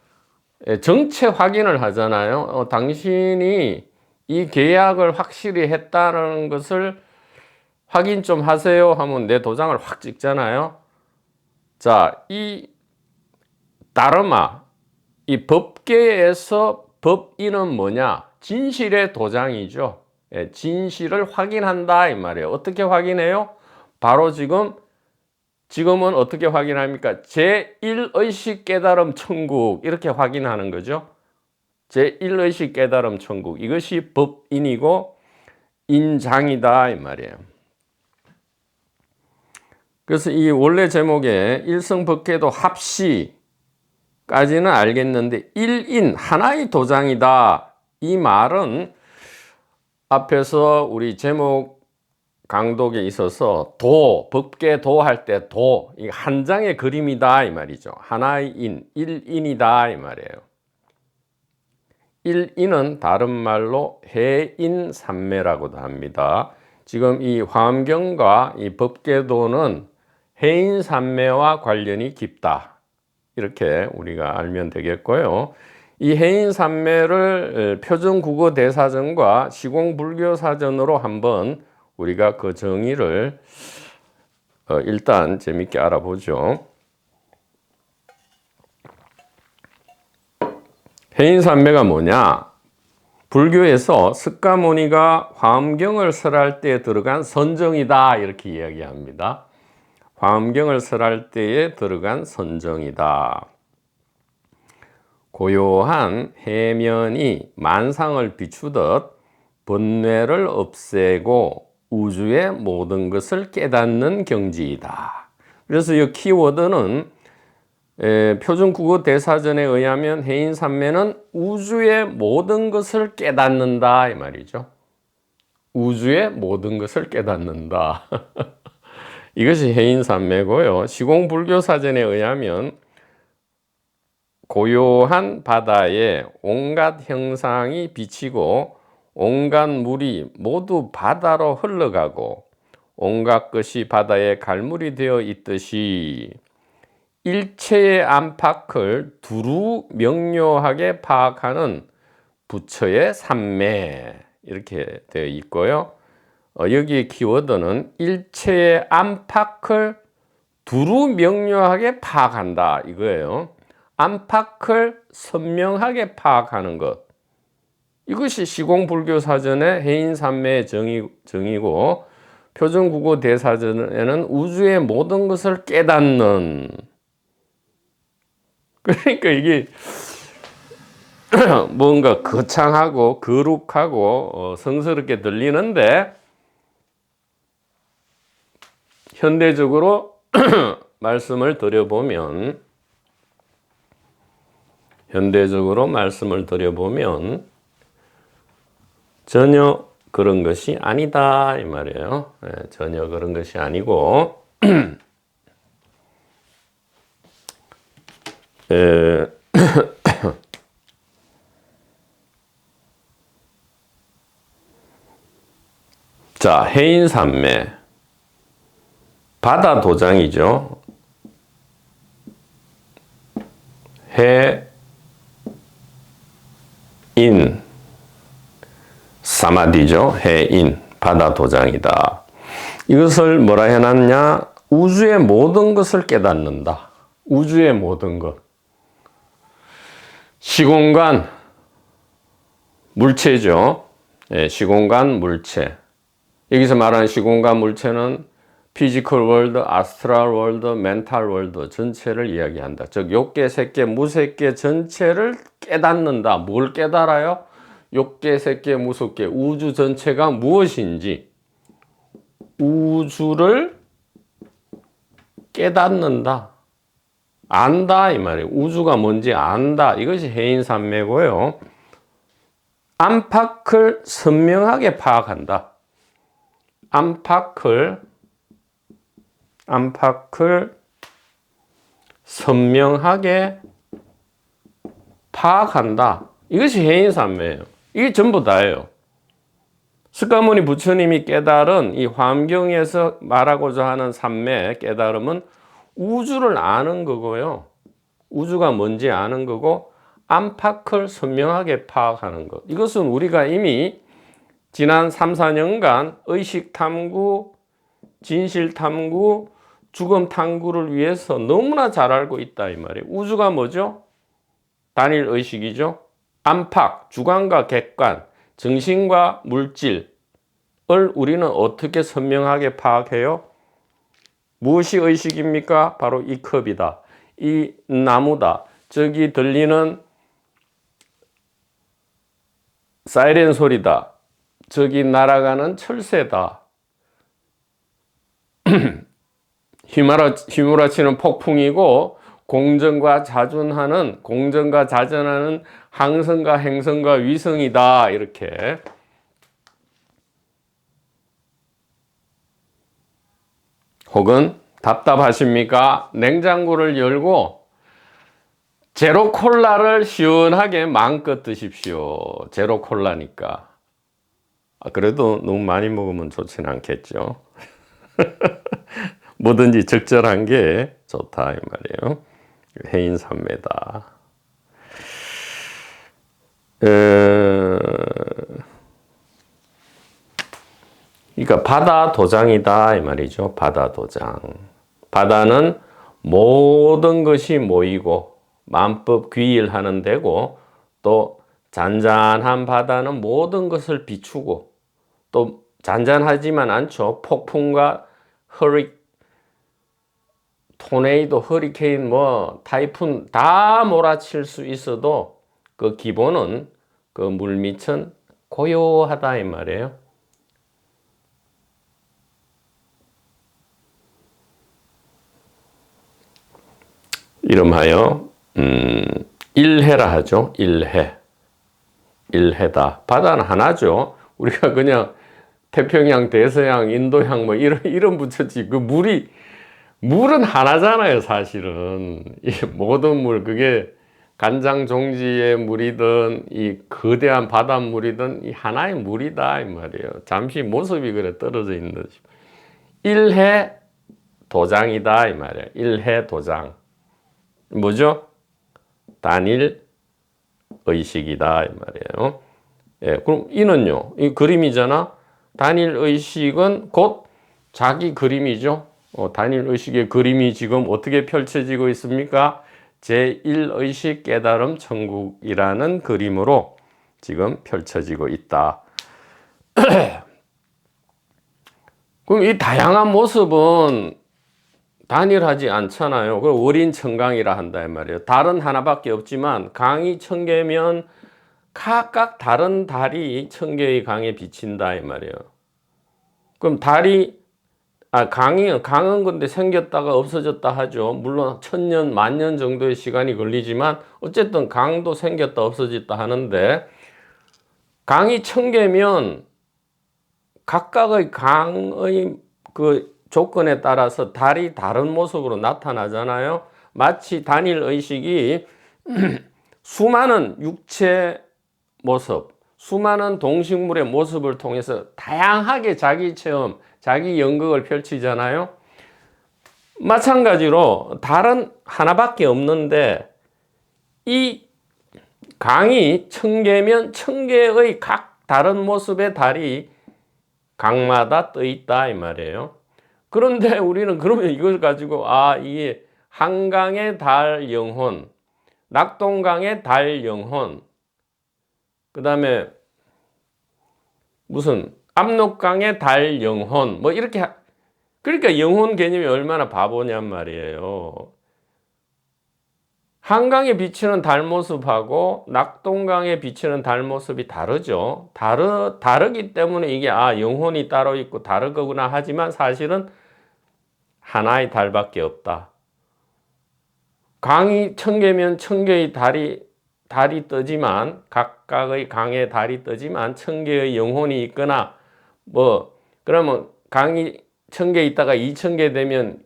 예, 정체 확인을 하잖아요. 당신이 이 계약을 확실히 했다는 것을 확인 좀 하세요 하면 내 도장을 확 찍잖아요. 자, 이 다르마, 이 법계에서 법인은 뭐냐? 진실의 도장이죠. 예, 진실을 확인한다 이 말이에요. 어떻게 확인해요? 바로 지금은 어떻게 확인합니까? 제1의식 깨달음 천국 이렇게 확인하는 거죠. 제1의식 깨달음 천국, 이것이 법인이고 인장이다 이 말이에요. 그래서 이 원래 제목에 일성법계도 합시까지는 알겠는데, 일인 하나의 도장이다 이 말은 앞에서 우리 제목 강독에 있어서 법계도 할 때 이 한 장의 그림이다 이 말이죠. 하나의 인, 일인이다 이 말이에요. 일인은 다른 말로 해인산매라고도 합니다. 지금 이 화엄경과 이 법계도는 해인산매와 관련이 깊다, 이렇게 우리가 알면 되겠고요. 이 해인산매를 표준국어대사전과 시공불교사전으로 한번 우리가 그 정의를 일단 재밌게 알아보죠. 해인산매가 뭐냐? 불교에서 석가모니가 화엄경을 설할 때 들어간 선정이다 이렇게 이야기합니다. 화엄경을 설할 때에 들어간 선정이다. 고요한 해면이 만상을 비추듯 번뇌를 없애고 우주의 모든 것을 깨닫는 경지이다. 그래서 이 키워드는 표준국어대사전에 의하면 해인산매는 우주의 모든 것을 깨닫는다 이 말이죠. 우주의 모든 것을 깨닫는다. 이것이 해인산매고요. 시공불교사전에 의하면 고요한 바다에 온갖 형상이 비치고 온갖 물이 모두 바다로 흘러가고 온갖 것이 바다에 갈물이 되어 있듯이 일체의 안팎을 두루 명료하게 파악하는 부처의 산매, 이렇게 되어 있고요. 여기의 키워드는 일체의 안팎을 두루 명료하게 파악한다 이거예요. 안팎을 선명하게 파악하는 것, 이것이 시공불교사전의 해인산매의 정의고, 표준국어대사전에는 우주의 모든 것을 깨닫는, 그러니까 이게 뭔가 거창하고 거룩하고 성스럽게 들리는데, 현대적으로 말씀을 드려보면 전혀 그런 것이 아니다 이 말이에요. 전혀 그런 것이 아니고 자, 해인산매 바다 도장이죠. 해인 사마디죠. 해인 바다 도장이다. 이것을 뭐라 해놨냐? 우주의 모든 것을 깨닫는다. 우주의 모든 것. 시공간 물체죠. 시공간 물체. 여기서 말하는 시공간 물체는 피지컬 월드, 아스트랄 월드, 멘탈 월드 전체를 이야기한다. 즉 욕계, 색계, 무색계 전체를 깨닫는다. 뭘 깨달아요? 욕계, 색계, 무색계, 우주 전체가 무엇인지 우주를 깨닫는다. 안다 이 말이에요. 우주가 뭔지 안다. 이것이 해인산매고요. 안팎을 선명하게 파악한다. 안팎을 선명하게 파악한다. 이것이 해인산매예요. 이게 전부 다예요. 석가모니 부처님이 깨달은 이 환경에서 말하고자 하는 삼매 깨달음은 우주를 아는 거고요. 우주가 뭔지 아는 거고 안팎을 선명하게 파악하는 것. 이것은 우리가 이미 지난 3, 4년간 의식 탐구, 진실 탐구, 죽음 탐구를 위해서 너무나 잘 알고 있다 이 말이에요. 우주가 뭐죠? 단일 의식이죠. 안팎, 주관과 객관, 정신과 물질을 우리는 어떻게 선명하게 파악해요? 무엇이 의식입니까? 바로 이 컵이다. 이 나무다. 저기 들리는 사이렌 소리다. 저기 날아가는 철새다. 휘몰아치는 폭풍이고 공전과 자전하는 항성과 행성과 위성이다. 이렇게 혹은 답답하십니까? 냉장고를 열고 제로 콜라를 시원하게 마음껏 드십시오. 제로 콜라니까. 그래도 너무 많이 먹으면 좋지는 않겠죠. 뭐든지 적절한 게 좋다 이 말이에요. 해인산매다. 그러니까 바다 도장이다 이 말이죠. 바다 도장. 바다는 모든 것이 모이고 만법 귀일하는 데고, 또 잔잔한 바다는 모든 것을 비추고, 또 잔잔하지만 않죠. 폭풍과 토네이도, 허리케인, 타이푼 다 몰아칠 수 있어도 그 기본은 그 물밑은 고요하다 이 말이에요. 이름하여 일해라 하죠. 일해다. 바다는 하나죠. 우리가 그냥 태평양, 대서양, 인도양 이런 붙였지. 물은 하나잖아요, 사실은. 이 모든 물, 그게 간장 종지의 물이든 이 거대한 바닷물이든 이 하나의 물이다 이 말이에요. 잠시 모습이 그래 떨어져 있는 것이. 일해 도장이다 이 말이에요. 일해 도장. 뭐죠? 단일 의식이다 이 말이에요. 예, 그럼 이는요, 이 그림이잖아. 단일 의식은 곧 자기 그림이죠. 단일 의식의 그림이 지금 어떻게 펼쳐지고 있습니까? 제1의식 깨달음 천국이라는 그림으로 지금 펼쳐지고 있다. 그럼 이 다양한 모습은 단일하지 않잖아요. 그걸 월인 청강이라 한다 이 말이에요. 달은 하나밖에 없지만 강이 1000개면 각각 다른 달이 1000개의 강에 비친다 이 말이에요. 그럼 강은 근데 생겼다가 없어졌다 하죠. 물론 1000년, 10,000년 정도의 시간이 걸리지만 어쨌든 강도 생겼다 없어졌다 하는데, 강이 1000개면 각각의 강의 그 조건에 따라서 달이 다른 모습으로 나타나잖아요. 마치 단일 의식이 수많은 육체 모습, 수많은 동식물의 모습을 통해서 다양하게 자기 체험, 자기 연극을 펼치잖아요. 마찬가지로 달은 하나밖에 없는데 이 강이 1000개면 1000개의 각 다른 모습의 달이 강마다 떠 있다 이 말이에요. 그런데 우리는 그러면 이걸 가지고 이게 한강의 달 영혼, 낙동강의 달 영혼, 그 다음에 무슨 압록강의 달 영혼, 이렇게 그러니까 영혼 개념이 얼마나 바보냔 말이에요. 한강에 비치는 달 모습하고 낙동강에 비치는 달 모습이 다르죠. 다르기 때문에 이게 영혼이 따로 있고 다르구나 하지만 사실은 하나의 달밖에 없다. 강이 1000개면 1000개의 달이 뜨지만, 각각의 강에 달이 뜨지만 1000개의 영혼이 있거나, 그러면 강이 1000개 있다가 2000개 되면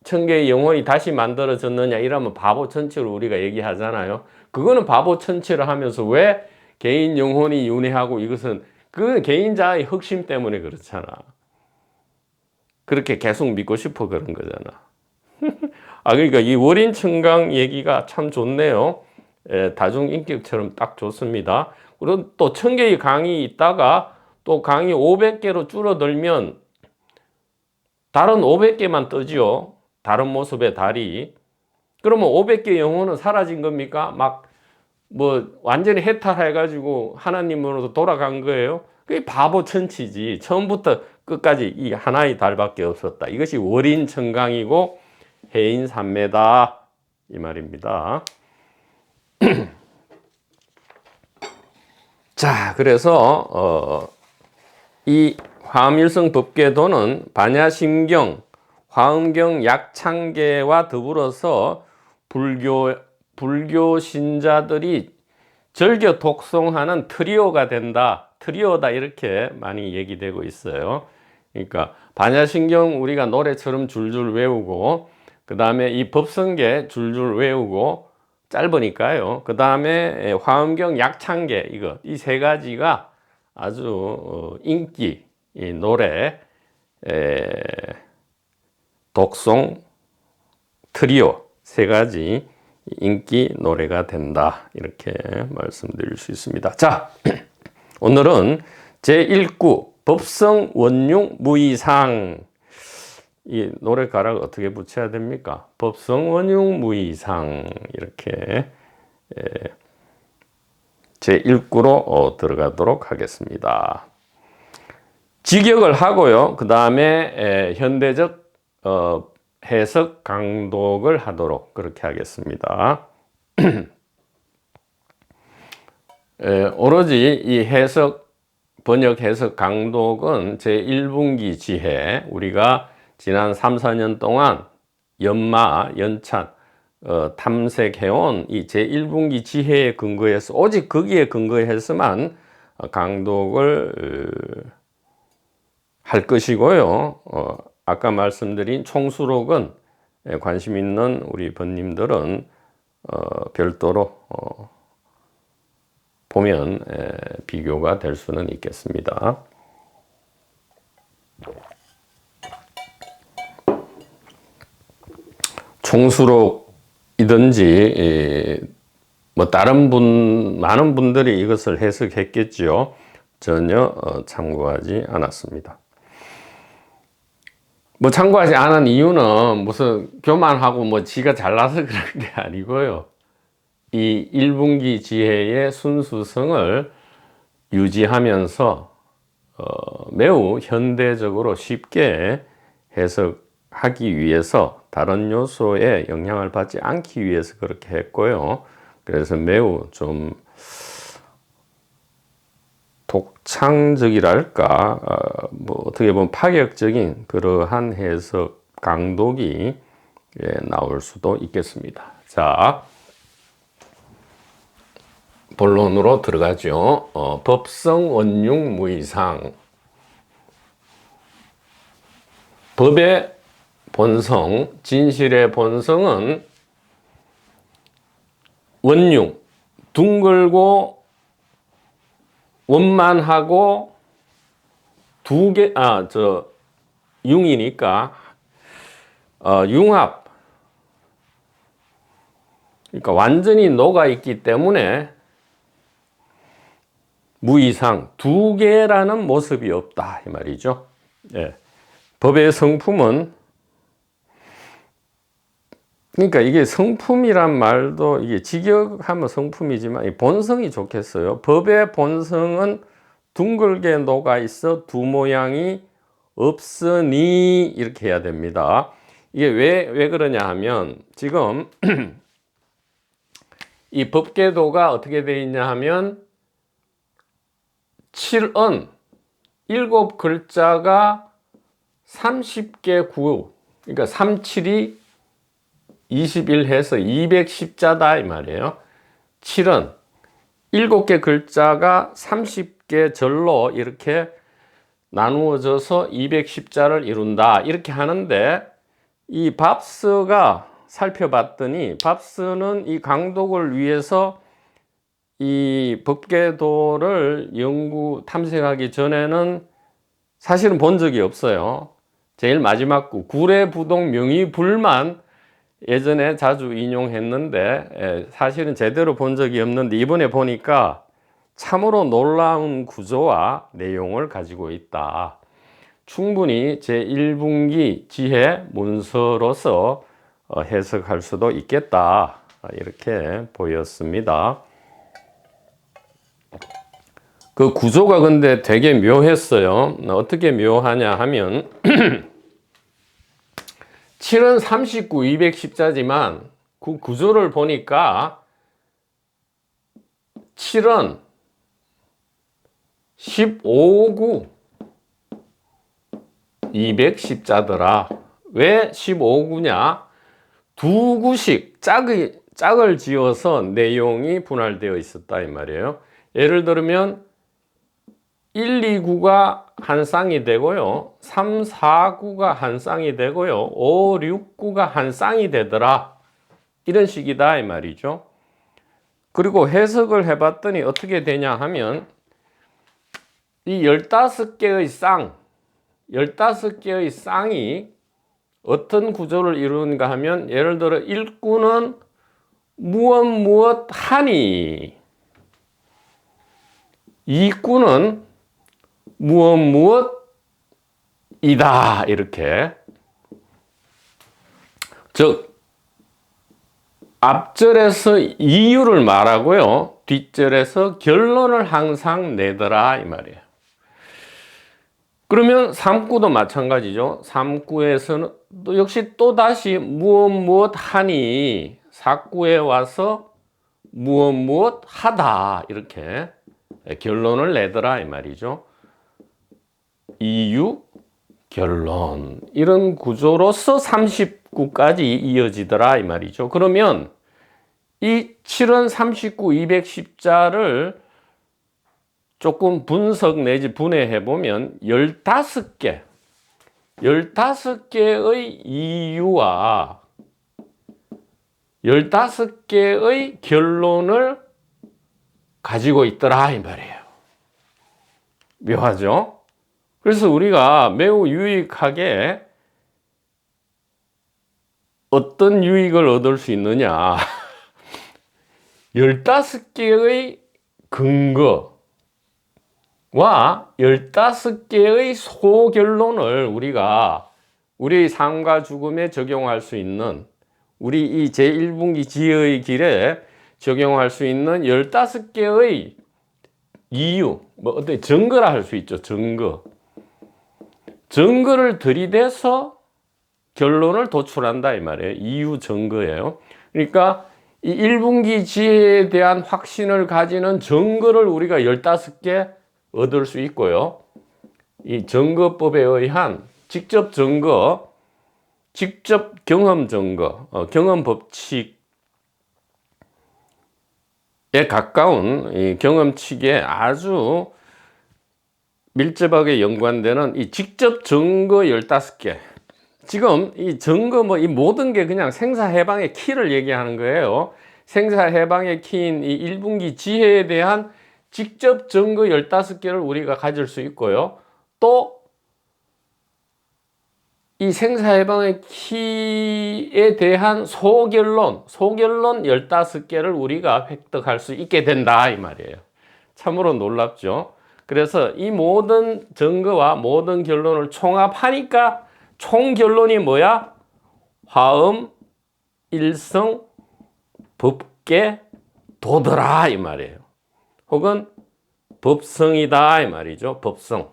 1000개의 영혼이 다시 만들어졌느냐 이러면 바보 천치로 우리가 얘기하잖아요. 그거는 바보 천치를 하면서 왜 개인 영혼이 윤회하고 이것은 그 개인자의 흑심 때문에 그렇잖아. 그렇게 계속 믿고 싶어 그런 거잖아. 그러니까 이 월인청강 얘기가 참 좋네요. 다중인격처럼 딱 좋습니다. 그리고 또 1000개의 강이 있다가 또 강이 500개로 줄어들면 달은 500개만 뜨지요. 다른 모습의 달이. 그러면 500개 영혼은 사라진 겁니까? 막 뭐 완전히 해탈해가지고 하나님으로 돌아간 거예요. 그게 바보 천치지. 처음부터 끝까지 이 하나의 달밖에 없었다. 이것이 월인청강이고 해인산매다 이 말입니다. 자, 그래서 이 화엄일성 법궤도는 반야심경, 화엄경, 약창계와 더불어서 불교 신자들이 즐겨 독송하는 트리오가 된다. 트리오다 이렇게 많이 얘기되고 있어요. 그러니까 반야심경 우리가 노래처럼 줄줄 외우고 그 다음에 이 법성계 줄줄 외우고 짧으니까요. 그 다음에 화엄경, 약창계 이 세 가지가 아주 인기 이 노래 독송 트리오 세 가지 인기 노래가 된다 이렇게 말씀드릴 수 있습니다. 자, 오늘은 제1구 법성 원융 무이상 이 노래 가락 어떻게 붙여야 됩니까? 법성 원융 무이상 이렇게 제1구로 들어가도록 하겠습니다. 직역을 하고요. 그 다음에 현대적 해석 강독을 하도록 그렇게 하겠습니다. 오로지 이 번역 해석 강독은 제1분기 지혜 우리가 지난 3, 4년 동안 연찬 탐색해온 이 제1분기 지혜에 근거해서 오직 거기에 근거해서만 강독을 할 것이고요. 아까 말씀드린 총수록은 관심 있는 우리 번님들은 별도로 보면 비교가 될 수는 있겠습니다. 총수록이든지 뭐 다른 많은 분들이 이것을 해석했겠죠. 전혀 참고하지 않았습니다. 뭐 참고하지 않은 이유는 무슨 교만하고 뭐 지가 잘나서 그런 게 아니고요. 이 1분기 지혜의 순수성을 유지하면서 매우 현대적으로 쉽게 해석하기 위해서 다른 요소에 영향을 받지 않기 위해서 그렇게 했고요. 그래서 매우 좀 독창적이랄까, 뭐 어떻게 보면 파격적인 그러한 해석 강독이 나올 수도 있겠습니다. 자, 본론으로 들어가죠. 법성 원융 무이상. 법의 본성, 진실의 본성은 원융, 둥글고 원만하고 융이니까 융합. 그러니까 완전히 녹아 있기 때문에 무이상, 두 개라는 모습이 없다 이 말이죠. 예. 법의 성품은 그러니까 이게 성품이란 말도 이게 직역하면 성품이지만 이 본성이 좋겠어요. 법의 본성은 둥글게 녹아 있어 두 모양이 없으니 이렇게 해야 됩니다. 이게 왜 그러냐 하면 지금 이 법궤도가 어떻게 되어 있냐 하면 7은 7글자가 30개 구, 그러니까 37이 21 해서 210자다 이 말이에요. 7은 7개 글자가 30개 절로 이렇게 나누어져서 210자를 이룬다 이렇게 하는데 이 밥스가 살펴봤더니 밥스는 이 강독을 위해서 이 법궤도를 탐색하기 전에는 사실은 본 적이 없어요. 제일 마지막 구례부동 명의불만 예전에 자주 인용했는데 사실은 제대로 본 적이 없는데 이번에 보니까 참으로 놀라운 구조와 내용을 가지고 있다. 충분히 제1분기 지혜 문서로서 해석할 수도 있겠다. 이렇게 보였습니다. 그 구조가 근데 되게 묘했어요. 어떻게 묘하냐 하면 7은 39, 210자지만 그 구조를 보니까 7은 15구 210자더라. 왜 15구냐? 두 구씩 짝을 지어서 내용이 분할되어 있었다 이 말이에요. 예를 들면 1, 2구가 한 쌍이 되고요. 3, 4구가 한 쌍이 되고요. 5, 6구가 한 쌍이 되더라. 이런 식이다 이 말이죠. 그리고 해석을 해봤더니 어떻게 되냐 하면 이 15개의 쌍, 15개의 쌍이 어떤 구조를 이루는가 하면 예를 들어 1구는 무엇 하니, 2구는 무엇 이다 이렇게. 즉 앞절에서 이유를 말하고요, 뒷절에서 결론을 항상 내더라 이 말이에요. 그러면 3구도 마찬가지죠. 3구에서는 또 역시 또다시 무엇 하니, 4구에 와서 무엇 하다 이렇게 결론을 내더라 이 말이죠. 이유, 결론, 이런 구조로서 39까지 이어지더라 이 말이죠. 그러면 이 7은 39, 210자를 조금 분석 내지 분해해 보면 15개의 이유와 15개의 결론을 가지고 있더라 이 말이에요. 묘하죠? 그래서 우리가 매우 유익하게 어떤 유익을 얻을 수 있느냐 15개의 근거와 15개의 소결론을 우리가 우리 삶과 죽음에 적용할 수 있는, 우리 이 제1분기 지혜의 길에 적용할 수 있는 15개의 이유, 어떤 증거라 할 수 있죠. 증거를 들이대서 결론을 도출한다 이 말이에요. 이유 증거예요. 그러니까 이 1분기 지혜에 대한 확신을 가지는 증거를 우리가 15개 얻을 수 있고요. 이 증거법에 의한 직접 증거, 직접 경험 증거, 경험 법칙에 가까운 이 경험칙에 아주 밀접하게 연관되는 이 직접 증거 15개. 지금 이 증거 이 모든 게 그냥 생사해방의 키를 얘기하는 거예요. 생사해방의 키인 이 1분기 지혜에 대한 직접 증거 15개를 우리가 가질 수 있고요. 또 이 생사해방의 키에 대한 소결론 15개를 우리가 획득할 수 있게 된다 이 말이에요. 참으로 놀랍죠. 그래서 이 모든 증거와 모든 결론을 총합하니까 총 결론이 뭐야? 화엄, 일성, 법계, 도더라 이 말이에요. 혹은 법성이다 이 말이죠. 법성.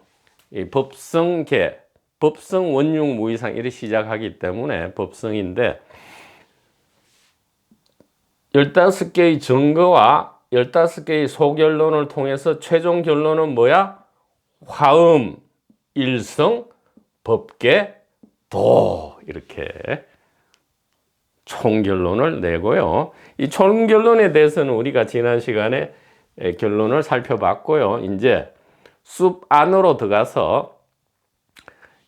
이 법성계, 법성 원흉 무이상 이렇게 시작하기 때문에 법성인데 15개의 증거와 15개의 소결론을 통해서 최종 결론은 뭐야? 화엄, 일성, 법계, 도 이렇게 총결론을 내고요. 이 총결론에 대해서는 우리가 지난 시간에 결론을 살펴봤고요. 이제 숲 안으로 들어가서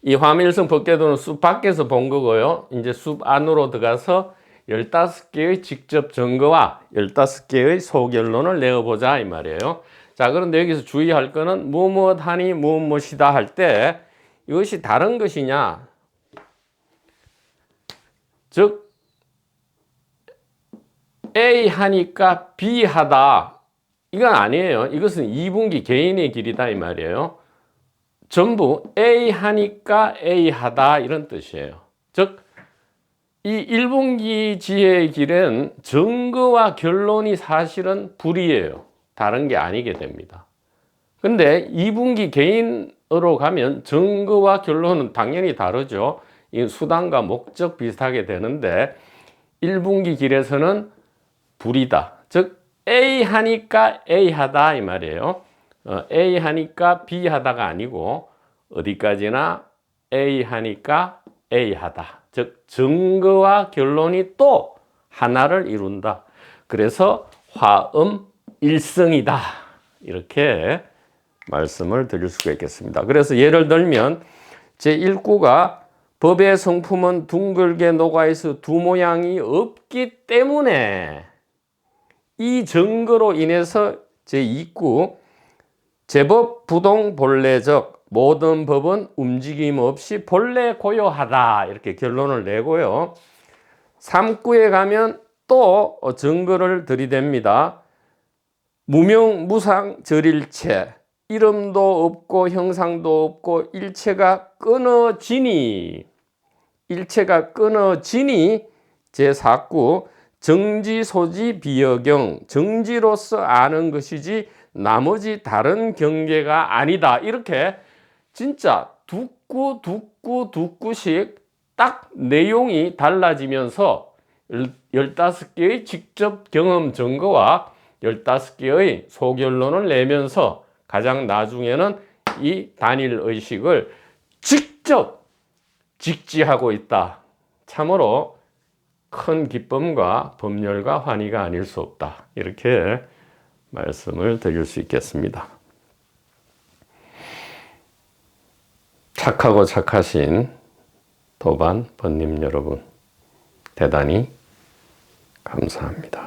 이 화엄일성 법계도는 숲 밖에서 본 거고요. 이제 숲 안으로 들어가서 15개의 직접 증거와 15개의 소결론을 내어보자 이 말이에요. 자, 그런데 여기서 주의할 거는 무엇하니 무엇이다 할 때 이것이 다른 것이냐, 즉 A 하니까 B 하다, 이건 아니에요. 이것은 2분기 개인의 길이다 이 말이에요. 전부 A 하니까 A 하다 이런 뜻이에요. 즉 이 1분기 지혜의 길은 증거와 결론이 사실은 불이에요. 다른 게 아니게 됩니다. 근데 2분기 개인으로 가면 증거와 결론은 당연히 다르죠. 이 수단과 목적 비슷하게 되는데 1분기 길에서는 불이다. 즉 A 하니까 A 하다 이 말이에요. A 하니까 B 하다가 아니고 어디까지나 A 하니까 A 하다. 즉 증거와 결론이 또 하나를 이룬다. 그래서 화음 일성이다. 이렇게 말씀을 드릴 수가 있겠습니다. 그래서 예를 들면 제1구가 법의 성품은 둥글게 녹아있어 두 모양이 없기 때문에, 이 증거로 인해서 제2구 제법 부동 본래적 모든 법은 움직임 없이 본래 고요하다 이렇게 결론을 내고요. 3구에 가면 또 증거를 들이댑니다. 무명 무상 절일체, 이름도 없고 형상도 없고 일체가 끊어지니 제4구 정지소지 비여경, 정지로서 아는 것이지 나머지 다른 경계가 아니다. 이렇게 진짜 두 구씩 딱 내용이 달라지면서 15개의 직접 경험 증거와 15개의 소결론을 내면서 가장 나중에는 이 단일의식을 직접 직지하고 있다. 참으로 큰 기쁨과 법열과 환희가 아닐 수 없다. 이렇게 말씀을 드릴 수 있겠습니다. 착하고 착하신 도반 번님 여러분, 대단히 감사합니다.